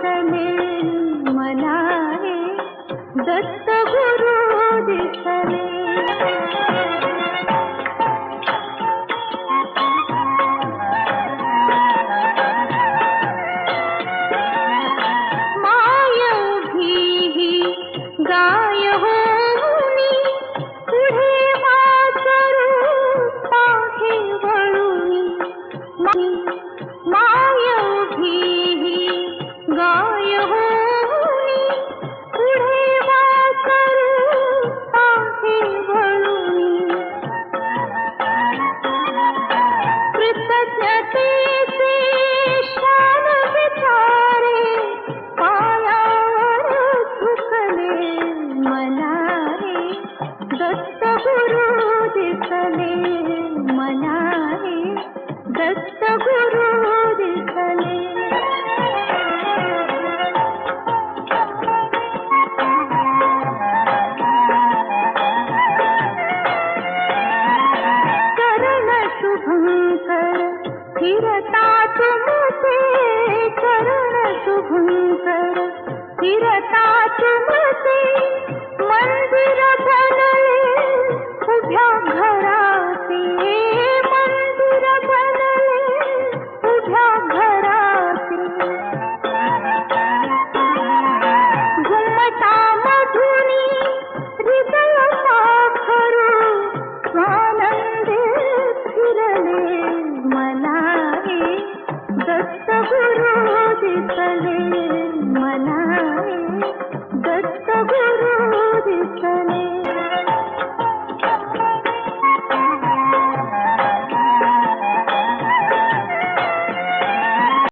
दिसले मला रे दत्त गुरु दिसले. गाय होऊनी पुढे वासरू पाहे वळूनी माय उभी गाय होऊनी पुढे वासरू पाहे वळूनी कृतज्ञतेचे शान विचारे पायावर झुकले मला रे दत्त गुरु दिसले मला रे दत्त गुरु दिसले. चरण शुभंकर फिरता तुमचे चरण शुभंकर फिरता तुमचे मंदिर बनले उभ्या घराचे मंदिर बनले उभ्या घराचे घुमटा मधुनी हृदय साखरू स्वानंदे फिरले मला रे दत्त गुरु दिसले मला रे दत्त